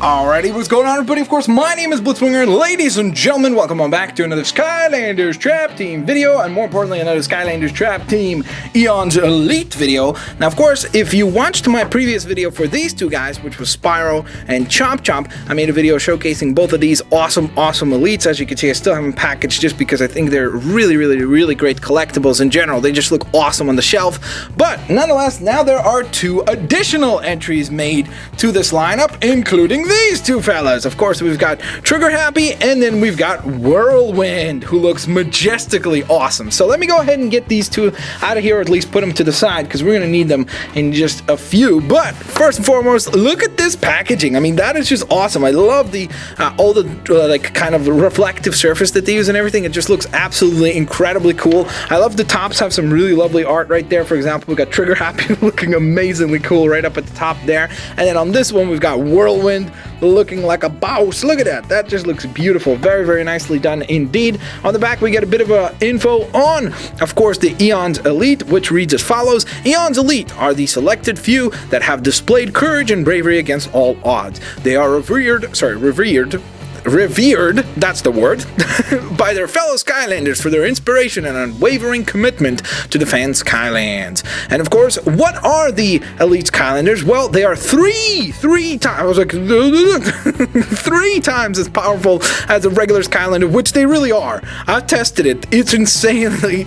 Alrighty, what's going on, everybody? Of course, my name is Blitzwinger, and ladies and gentlemen, welcome on back to another Skylanders Trap Team video, and more importantly, another Skylanders Trap Team EON'S Elite video. Now, of course, if you watched my previous video for these two guys, which was Spyro and Chomp Chomp, I made a video showcasing both of these awesome elites. As you can see, I still haven't packaged just because I think they're really great collectibles in general. They just look awesome on the shelf. But nonetheless, now there are two additional entries made to this lineup, including these two fellas. Of course, we've got Trigger Happy, and then we've got Whirlwind, who looks majestically awesome. So let me go ahead and get these two out of here, or at least put them to the side, because we're going to need them in just a few. But first and foremost, look at this packaging. I mean, that is just awesome. I love the all the like kind of reflective surface that they use and everything. It just looks absolutely incredibly cool. I love the tops have some really lovely art right there. For example, we've got Trigger Happy looking amazingly cool right up at the top there. And then on this one, we've got Whirlwind looking like a boss. Look at that. That just looks beautiful. Very nicely done indeed. On the back, we get a bit of info on, of course, the EON'S Elite, which reads as follows. EON'S Elite are the selected few that have displayed courage and bravery against all odds. They are revered, that's the word, by their fellow Skylanders for their inspiration and unwavering commitment to defend Skylands. And of course, what are the Elite Skylanders? Well, they are three times, I was like, 3 times as powerful as a regular Skylander, which they really are. I've tested it. It's insanely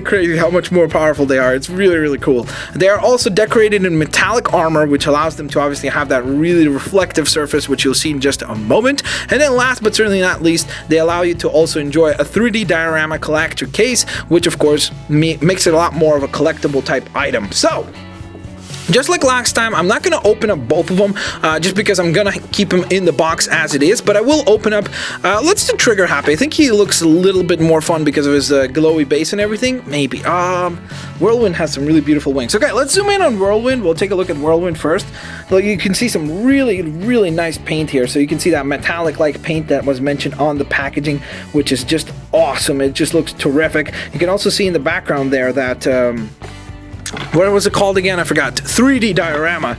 crazy how much more powerful they are. It's really cool. They are also decorated in metallic armor, which allows them to obviously have that really reflective surface, which you'll see in just a moment. And then last but certainly not least, they allow you to also enjoy a 3D diorama collector case, which of course makes it a lot more of a collectible type item. So, just like last time, I'm not going to open up both of them just because I'm going to keep them in the box as it is, but I will open up, let's do Trigger Happy. I think he looks a little bit more fun because of his glowy base and everything. Maybe. Whirlwind has some really beautiful wings. Okay, let's zoom in on Whirlwind. We'll take a look at Whirlwind first. Look, you can see some really nice paint here. So you can see that metallic-like paint that was mentioned on the packaging, which is just awesome. It just looks terrific. You can also see in the background there that... what was it called again? I forgot. 3D diorama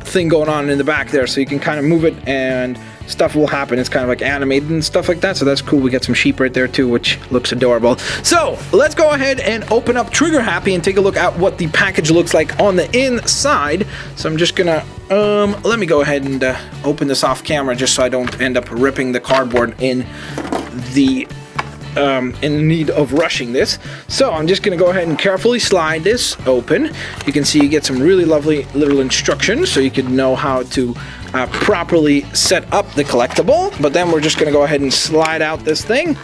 thing going on in the back there, so you can kind of move it and stuff will happen. It's kind of like animated and stuff like that, so that's cool. We got some sheep right there too, which looks adorable. So let's go ahead and open up Trigger Happy and take a look at what the package looks like on the inside. So I'm just gonna let me go ahead and open this off camera just so I don't end up ripping the cardboard in need of rushing this. So I'm just going to go ahead and carefully slide this open. You can see you get some really lovely little instructions so you can know how to properly set up the collectible. But then we're just going to go ahead and slide out this thing.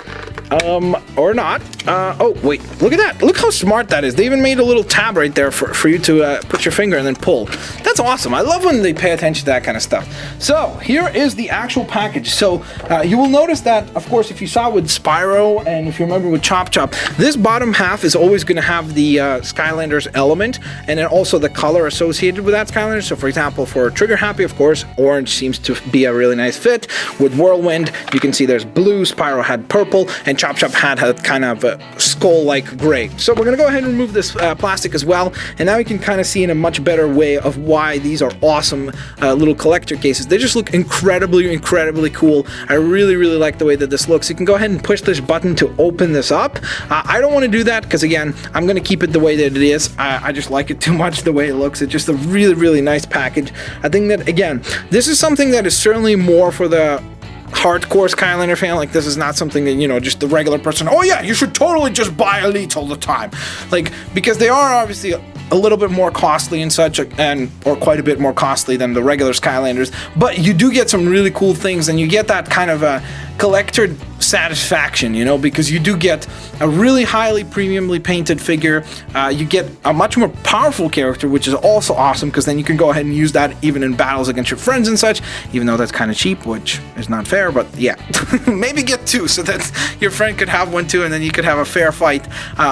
Or not. Oh, wait, look at that. Look how smart that is. They even made a little tab right there for you to put your finger and then pull. That's awesome. I love when they pay attention to that kind of stuff. So, here is the actual package. So, you will notice that, of course, if you saw with Spyro and if you remember with Chop Chop, this bottom half is always going to have the Skylanders element and then also the color associated with that Skylander. So, for example, for Trigger Happy, of course, orange seems to be a really nice fit. With Whirlwind, you can see there's blue, Spyro had purple, and Chop Chop had a kind of a skull-like gray. So we're going to go ahead and remove this plastic as well, and now you can kind of see in a much better way of why these are awesome little collector cases. They just look incredibly cool. I really like the way that this looks. You can go ahead and push this button to open this up. I don't want to do that because, again, I'm going to keep it the way that it is. I just like it too much the way it looks. It's just a really nice package. I think that, again, this is something that is certainly more for the hardcore Skylander fan. Like, this is not something that, you know, just the regular person, oh yeah, you should totally just buy Elite all the time. Like, because they are obviously a little bit more costly and such, or quite a bit more costly than the regular Skylanders, but you do get some really cool things, and you get that kind of a collector satisfaction, you know, because you do get a really highly premiumly painted figure. You get a much more powerful character, which is also awesome, because then you can go ahead and use that even in battles against your friends and such, even though that's kind of cheap, which is not fair, but yeah. Maybe get 2 so that your friend could have one too, and then you could have a fair fight,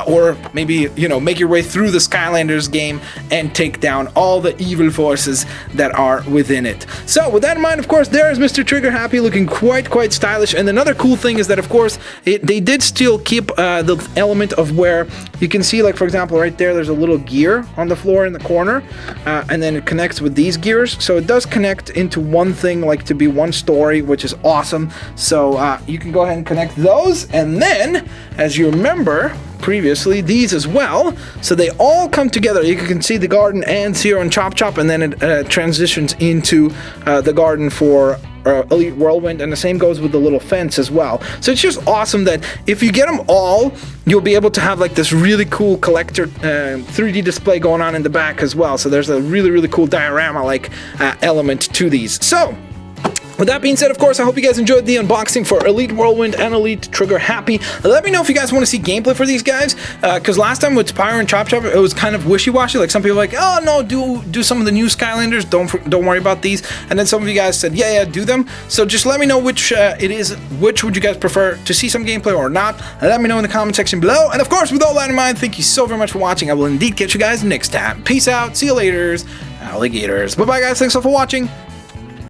or maybe, you know, make your way through the Skylanders game and take down all the evil forces that are within it. So with that in mind, of course, there is Mr. Trigger Happy looking quite stylish much. And another cool thing is that, of course, they did still keep the element of where you can see, like, for example, right there's a little gear on the floor in the corner, and then it connects with these gears. So it does connect into one thing, like to be one story, which is awesome. So you can go ahead and connect those. And then, as you remember previously, these as well, so they all come together. You can see the garden and Zero and Chop Chop, and then it transitions into the garden for Elite Whirlwind, and the same goes with the little fence as well. So it's just awesome that if you get them all, you'll be able to have like this really cool collector 3D display going on in the back as well. So there's a really cool diorama like element to these. So with that being said, of course, I hope you guys enjoyed the unboxing for Elite Whirlwind and Elite Trigger Happy. Let me know if you guys want to see gameplay for these guys, because last time with Spyro and Chop Chop, it was kind of wishy-washy. Like, some people were like, oh no, do some of the new Skylanders, don't worry about these. And then some of you guys said, yeah, do them. So just let me know which which would you guys prefer to see some gameplay or not. Let me know in the comment section below. And of course, with all that in mind, thank you so very much for watching. I will indeed catch you guys next time. Peace out, see you later, alligators. Bye-bye, guys. Thanks all for watching.